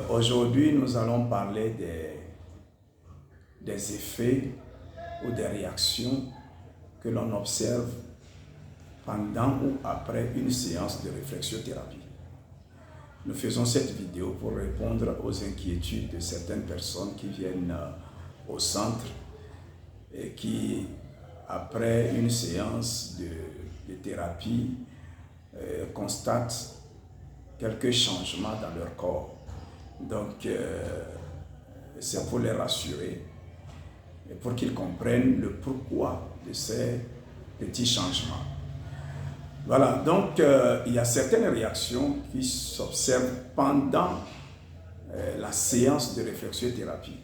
Aujourd'hui, nous allons parler des effets ou des réactions que l'on observe pendant ou après une séance de réflexiothérapie. Nous faisons cette vidéo pour répondre aux inquiétudes de certaines personnes qui viennent au centre et qui, après une séance de thérapie, constatent quelques changements dans leur corps. Donc, c'est pour les rassurer et pour qu'ils comprennent le pourquoi de ces petits changements. Voilà, donc il y a certaines réactions qui s'observent pendant la séance de réflexiothérapie.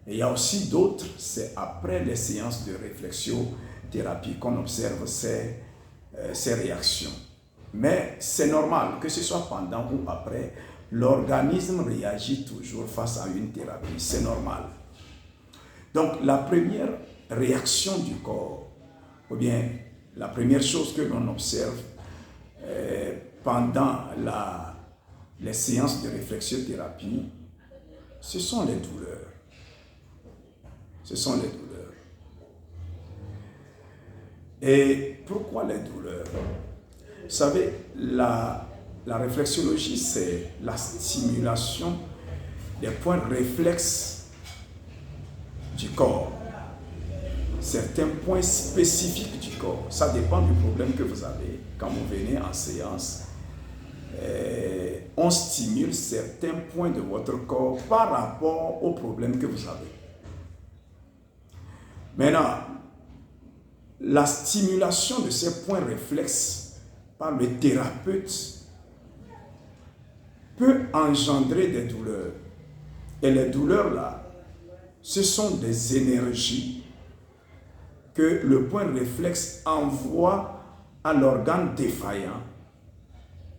Et il y a aussi d'autres, c'est après les séances de réflexiothérapie qu'on observe ces réactions. Mais c'est normal, que ce soit pendant ou après, l'organisme réagit toujours face à une thérapie, c'est normal. Donc la première réaction du corps, ou bien la première chose que l'on observe pendant les séances de réflexiothérapie, ce sont les douleurs. Ce sont les douleurs. Et pourquoi les douleurs? Vous savez, la réflexologie, c'est la stimulation des points réflexes du corps. Certains points spécifiques du corps. Ça dépend du problème que vous avez. Quand vous venez en séance, on stimule certains points de votre corps par rapport au problème que vous avez. Maintenant, la stimulation de ces points réflexes par le thérapeute peut engendrer des douleurs. Et les douleurs là, ce sont des énergies que le point réflexe envoie à l'organe défaillant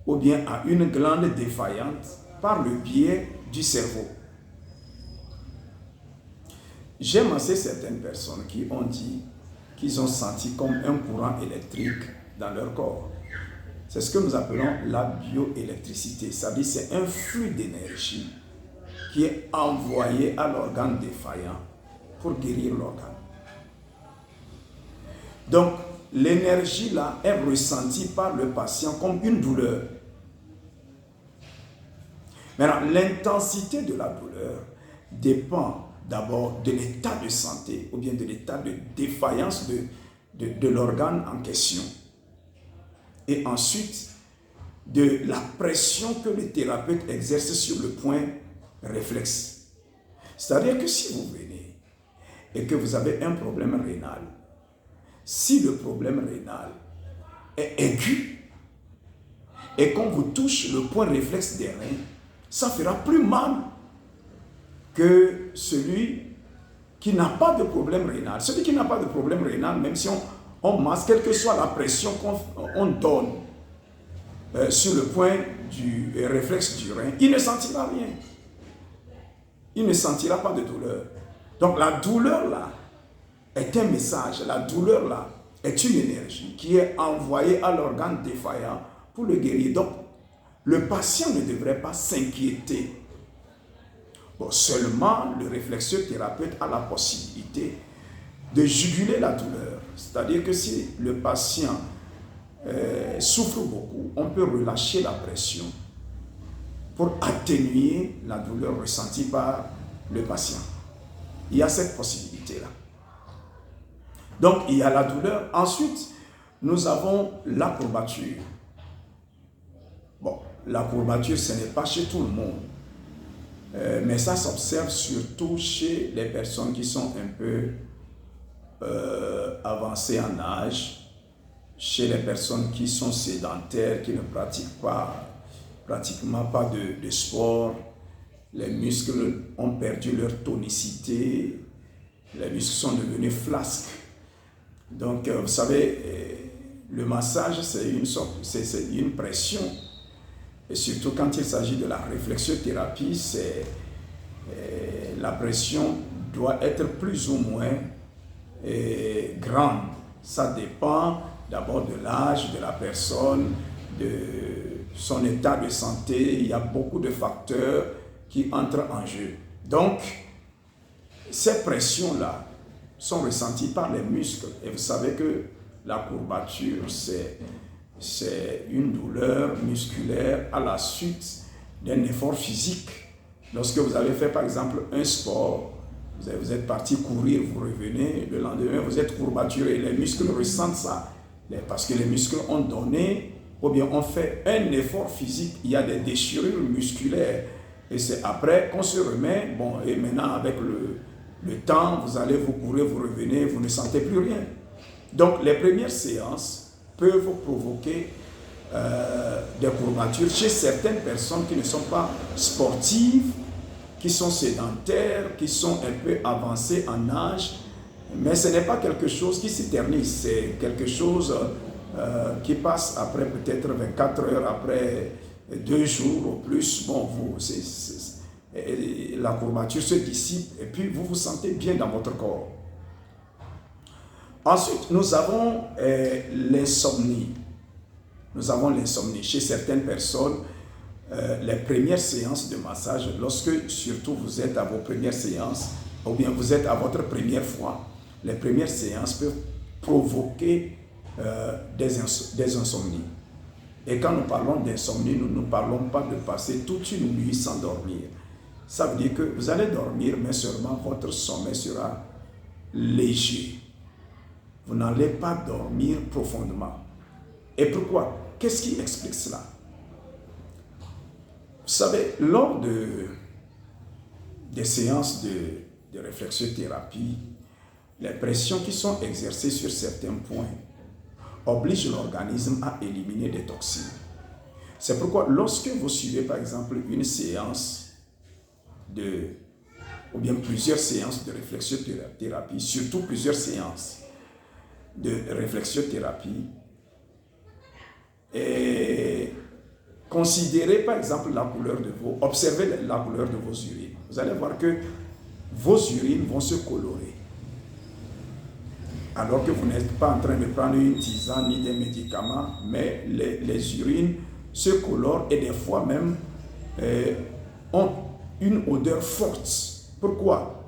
ou bien à une glande défaillante par le biais du cerveau. J'ai massé certaines personnes qui ont dit qu'ils ont senti comme un courant électrique dans leur corps. C'est ce que nous appelons la bioélectricité. C'est-à-dire c'est un flux d'énergie qui est envoyé à l'organe défaillant pour guérir l'organe. Donc, l'énergie là est ressentie par le patient comme une douleur. Maintenant, l'intensité de la douleur dépend d'abord de l'état de santé ou bien de l'état de défaillance de l'organe en question. Et ensuite, de la pression que le thérapeute exerce sur le point réflexe. C'est-à-dire que si vous venez et que vous avez un problème rénal, si le problème rénal est aigu et qu'on vous touche le point réflexe des reins, ça fera plus mal que celui qui n'a pas de problème rénal. Celui qui n'a pas de problème rénal, même si on masse, quelle que soit la pression qu'on donne sur le point du réflexe du rein, il ne sentira rien. Il ne sentira pas de douleur. Donc la douleur là est un message. La douleur là est une énergie qui est envoyée à l'organe défaillant pour le guérir. Donc le patient ne devrait pas s'inquiéter. Bon, seulement le réflexothérapeute a la possibilité de juguler la douleur. C'est-à-dire que si le patient souffre beaucoup, on peut relâcher la pression pour atténuer la douleur ressentie par le patient. Il y a cette possibilité-là. Donc, il y a la douleur. Ensuite, nous avons la courbature. Bon, la courbature, ce n'est pas chez tout le monde. Mais ça s'observe surtout chez les personnes qui sont un peu avancées en âge, chez les personnes qui sont sédentaires, qui ne pratiquent pratiquement pas de sport. Les muscles ont perdu leur tonicité, les muscles sont devenus flasques. Donc, vous savez, le massage, c'est une pression. Et surtout quand il s'agit de la réflexiothérapie, la pression doit être plus ou moins grande. Ça dépend d'abord de l'âge de la personne, son état de santé, il y a beaucoup de facteurs qui entrent en jeu. Donc, ces pressions-là sont ressenties par les muscles. Et vous savez que la courbature, c'est une douleur musculaire à la suite d'un effort physique. Lorsque vous avez fait par exemple un sport, vous êtes parti courir, vous revenez, le lendemain vous êtes courbaturé, les muscles ressentent ça. Parce que les muscles ont donné, ou bien ont fait un effort physique, il y a des déchirures musculaires. Et c'est après qu'on se remet, bon, et maintenant avec le temps, vous allez vous courir, vous revenez, vous ne sentez plus rien. Donc les premières séances peuvent provoquer des courbatures chez certaines personnes qui ne sont pas sportives, qui sont sédentaires, qui sont un peu avancées en âge. Mais ce n'est pas quelque chose qui s'éternise, c'est quelque chose qui passe après peut-être 24 heures, après 2 jours ou plus. Bon, la courbature se dissipe et puis vous vous sentez bien dans votre corps. Ensuite, nous avons l'insomnie. Nous avons l'insomnie. Chez certaines personnes, les premières séances de massage, lorsque surtout vous êtes à vos premières séances, ou bien vous êtes à votre première fois, les premières séances peuvent provoquer des insomnies. Et quand nous parlons d'insomnie, nous ne parlons pas de passer toute une nuit sans dormir. Ça veut dire que vous allez dormir, mais seulement votre sommeil sera léger. Vous n'allez pas dormir profondément. Et pourquoi? Qu'est-ce qui explique cela? Vous savez, lors des séances de réflexiothérapie, les pressions qui sont exercées sur certains points obligent l'organisme à éliminer des toxines. C'est pourquoi lorsque vous suivez par exemple une séance ou bien plusieurs séances de réflexiothérapie, surtout plusieurs séances de réflexiothérapie, et considérez par exemple la couleur observez la couleur de vos urines. Vous allez voir que vos urines vont se colorer. Alors que vous n'êtes pas en train de prendre une tisane ni des médicaments, mais les urines se colorent et des fois même ont une odeur forte. Pourquoi?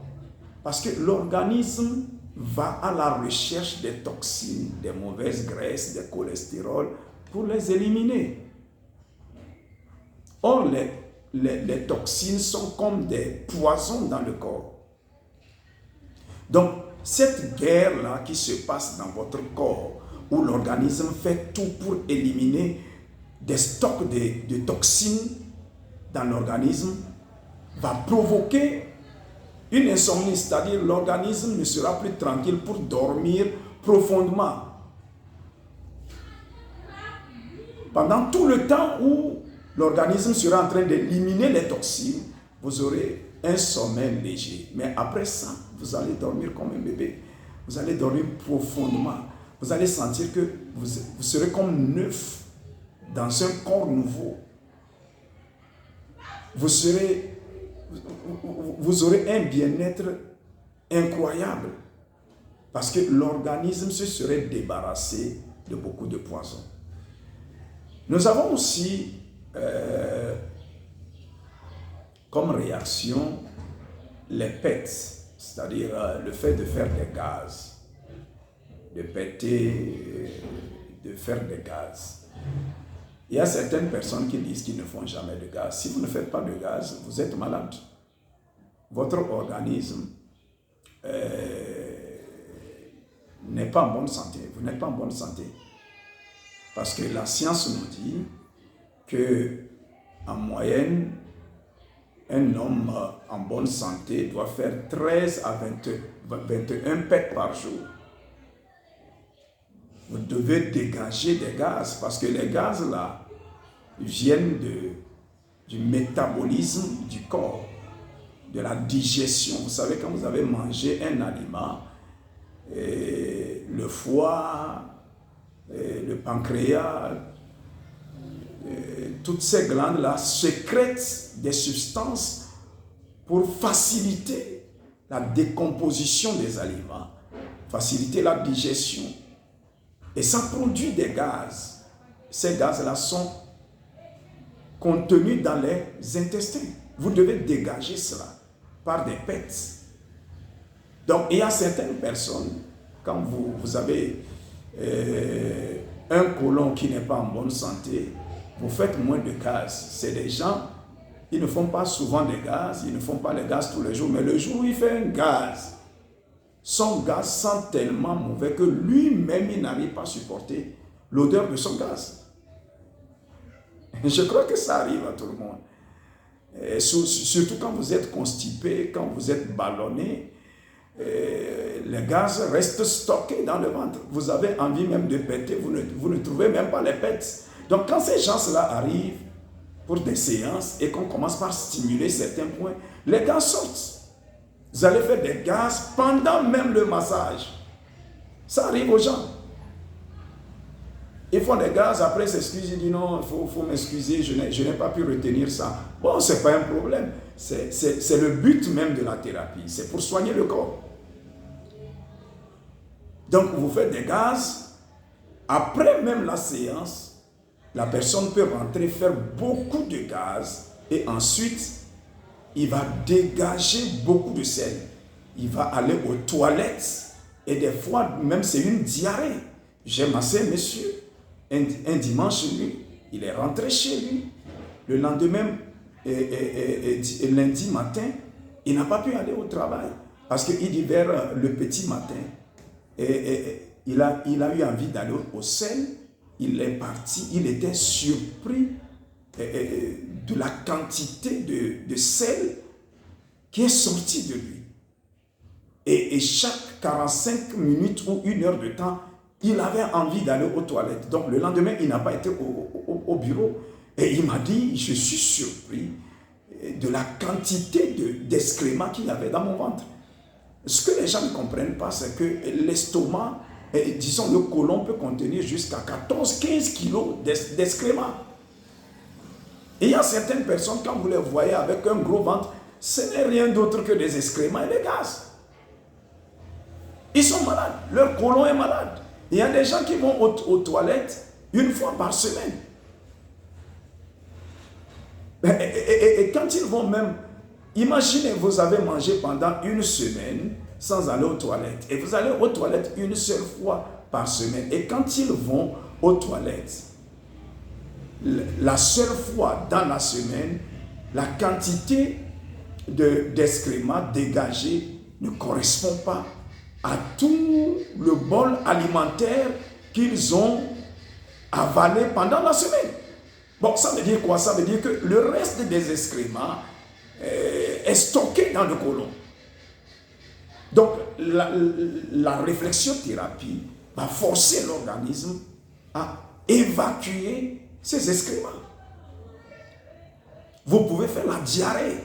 Parce que l'organisme va à la recherche des toxines, des mauvaises graisses, des cholestérols pour les éliminer. Or, les toxines sont comme des poisons dans le corps. Donc, cette guerre-là qui se passe dans votre corps, où l'organisme fait tout pour éliminer des stocks de toxines dans l'organisme, va provoquer une insomnie, c'est-à-dire l'organisme ne sera plus tranquille pour dormir profondément. Pendant tout le temps où l'organisme sera en train d'éliminer les toxines, vous aurez un sommeil léger. Mais après ça, vous allez dormir comme un bébé. Vous allez dormir profondément. Vous allez sentir que vous serez comme neuf dans un corps nouveau. Vous aurez un bien-être incroyable parce que l'organisme se serait débarrassé de beaucoup de poisons. Nous avons aussi comme réaction les PET, c'est-à-dire le fait de faire des gaz, de péter, de faire des gaz. Il y a certaines personnes qui disent qu'ils ne font jamais de gaz. Si vous ne faites pas de gaz, vous êtes malade. Votre organisme n'est pas en bonne santé. Vous n'êtes pas en bonne santé. Parce que la science nous dit que en moyenne, un homme en bonne santé doit faire 13 à 21 PET par jour. Vous devez dégager des gaz parce que les gaz là viennent du métabolisme du corps, de la digestion. Vous savez, quand vous avez mangé un aliment, le foie, le pancréas, toutes ces glandes-là sécrètent des substances pour faciliter la décomposition des aliments, faciliter la digestion. Et ça produit des gaz. Ces gaz-là sont contenu dans les intestins. Vous devez dégager cela par des PET. Donc, il y a certaines personnes, quand vous avez un côlon qui n'est pas en bonne santé, vous faites moins de gaz. C'est des gens, ils ne font pas souvent de gaz, ils ne font pas les gaz tous les jours, mais le jour où il fait un gaz, son gaz sent tellement mauvais que lui-même, il n'arrive pas à supporter l'odeur de son gaz. Je crois que ça arrive à tout le monde. Et surtout quand vous êtes constipé, quand vous êtes ballonné, les gaz restent stockés dans le ventre. Vous avez envie même de péter, vous ne trouvez même pas les pets. Donc quand ces gens-là arrivent pour des séances et qu'on commence par stimuler certains points, les gaz sortent. Vous allez faire des gaz pendant même le massage. Ça arrive aux gens. Ils font des gaz, après ils s'excusent, ils disent non, il faut m'excuser, je n'ai pas pu retenir ça. Bon, ce n'est pas un problème. C'est le but même de la thérapie. C'est pour soigner le corps. Donc vous faites des gaz. Après même la séance, la personne peut rentrer, faire beaucoup de gaz et ensuite, il va dégager beaucoup de sel. Il va aller aux toilettes et des fois, même c'est une diarrhée. J'ai massé un monsieur un dimanche chez lui. Il est rentré chez lui. Le lendemain, lundi matin, il n'a pas pu aller au travail parce qu'il dit vers le petit matin, il a eu envie d'aller au sel. Il est parti, il était surpris de la quantité de sel qui est sorti de lui. Et chaque 45 minutes ou 1 heure de temps, il avait envie d'aller aux toilettes. Donc le lendemain, il n'a pas été au bureau. Et il m'a dit, je suis surpris de la quantité d'excréments qu'il y avait dans mon ventre. Ce que les gens ne comprennent pas, c'est que l'estomac, disons le côlon peut contenir jusqu'à 14-15 kilos d'excréments. Et il y a certaines personnes, quand vous les voyez avec un gros ventre, ce n'est rien d'autre que des excréments et des gaz. Ils sont malades, leur côlon est malade. Il y a des gens qui vont aux toilettes 1 fois par semaine. Et quand ils vont même, imaginez, vous avez mangé pendant 1 semaine sans aller aux toilettes. Et vous allez aux toilettes 1 seule fois par semaine. Et quand ils vont aux toilettes, la seule fois dans la semaine, la quantité d'excréments dégagés ne correspond pas à tout le bol alimentaire qu'ils ont avalé pendant la semaine. Bon, ça veut dire quoi? Ça veut dire que le reste des excréments est stocké dans le côlon. Donc, la réflexiothérapie va forcer l'organisme à évacuer ces excréments. Vous pouvez faire la diarrhée.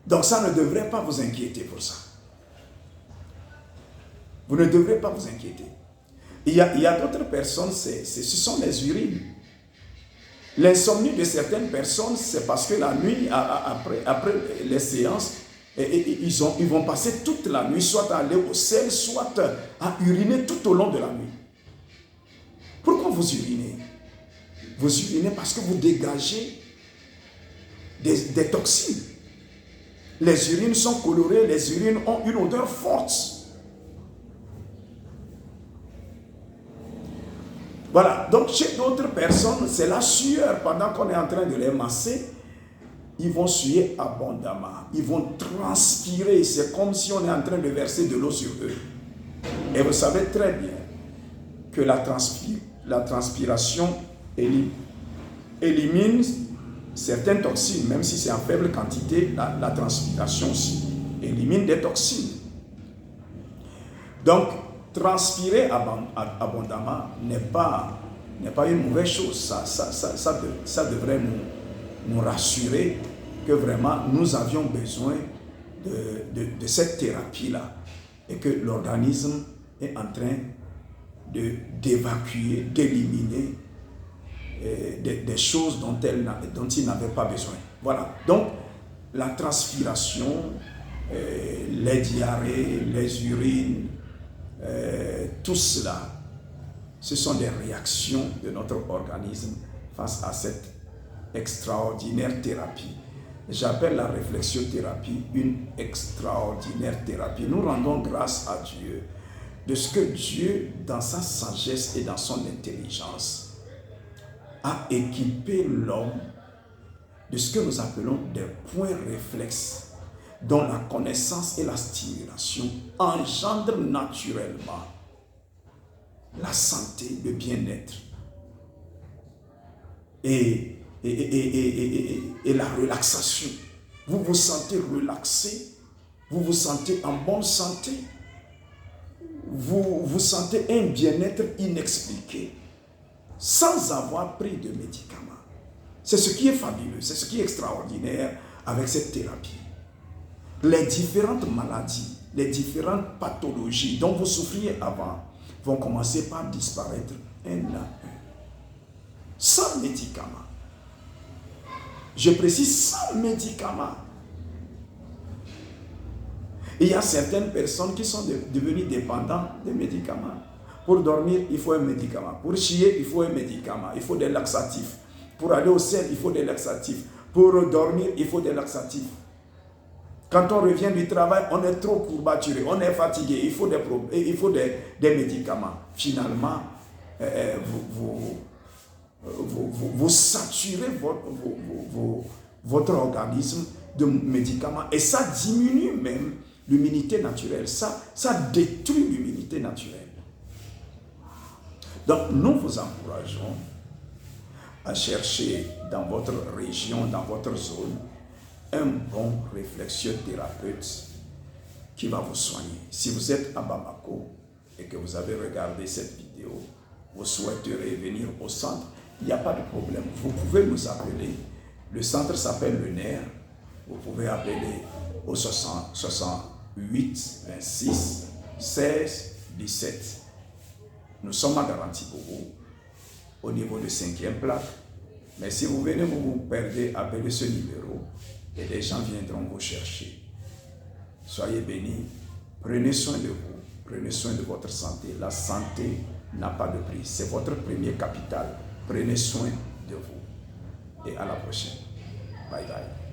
Donc, ça ne devrait pas vous inquiéter pour ça. Vous ne devrez pas vous inquiéter. Il y a d'autres personnes, ce sont les urines. L'insomnie de certaines personnes, c'est parce que la nuit, après les séances, ils vont passer toute la nuit, soit à aller au sel, soit à uriner tout au long de la nuit. Pourquoi vous urinez? Vous urinez parce que vous dégagez des toxines. Les urines sont colorées, les urines ont une odeur forte. Voilà, donc chez d'autres personnes, c'est la sueur. Pendant qu'on est en train de les masser, ils vont suer abondamment. Ils vont transpirer. C'est comme si on est en train de verser de l'eau sur eux. Et vous savez très bien que la transpiration élimine certaines toxines, même si c'est en faible quantité, la transpiration aussi élimine des toxines. Donc, transpirer abondamment n'est pas une mauvaise chose. Ça devrait nous rassurer que vraiment nous avions besoin de cette thérapie-là et que l'organisme est en train d'évacuer, d'éliminer des choses dont il n'avait pas besoin. Voilà. Donc, la transpiration, les diarrhées, les urines, tout cela, ce sont des réactions de notre organisme face à cette extraordinaire thérapie. J'appelle la réflexiothérapie une extraordinaire thérapie. Nous rendons grâce à Dieu de ce que Dieu, dans sa sagesse et dans son intelligence, a équipé l'homme de ce que nous appelons des points réflexes, dont la connaissance et la stimulation engendrent naturellement la santé, le bien-être et la relaxation. Vous vous sentez relaxé, vous vous sentez en bonne santé, vous sentez un bien-être inexpliqué sans avoir pris de médicaments. C'est ce qui est fabuleux, c'est ce qui est extraordinaire avec cette thérapie. Les différentes maladies, les différentes pathologies dont vous souffriez avant vont commencer par disparaître un à un, sans médicaments. Je précise, sans médicaments. Il y a certaines personnes qui sont devenues dépendantes des médicaments. Pour dormir, il faut un médicament. Pour chier, il faut un médicament. Il faut des laxatifs. Pour aller au ciel, il faut des laxatifs. Pour dormir, il faut des laxatifs. Quand on revient du travail, on est trop courbaturé, on est fatigué, il faut des médicaments. Finalement, vous saturez votre organisme de médicaments et ça diminue même l'immunité naturelle. Ça détruit l'immunité naturelle. Donc, nous vous encourageons à chercher dans votre région, dans votre zone, un bon réflexiothérapeute qui va vous soigner. Si vous êtes à Bamako et que vous avez regardé cette vidéo, vous souhaiterez venir au centre, il n'y a pas de problème. Vous pouvez nous appeler. Le centre s'appelle le NER. Vous pouvez appeler au 68 26 16 17. Nous sommes à garantie pour vous au niveau de 5e plaque. Mais si vous venez, vous perdez, appelez ce numéro et les gens viendront vous chercher. Soyez bénis. Prenez soin de vous. Prenez soin de votre santé. La santé n'a pas de prix. C'est votre premier capital. Prenez soin de vous. Et à la prochaine. Bye bye.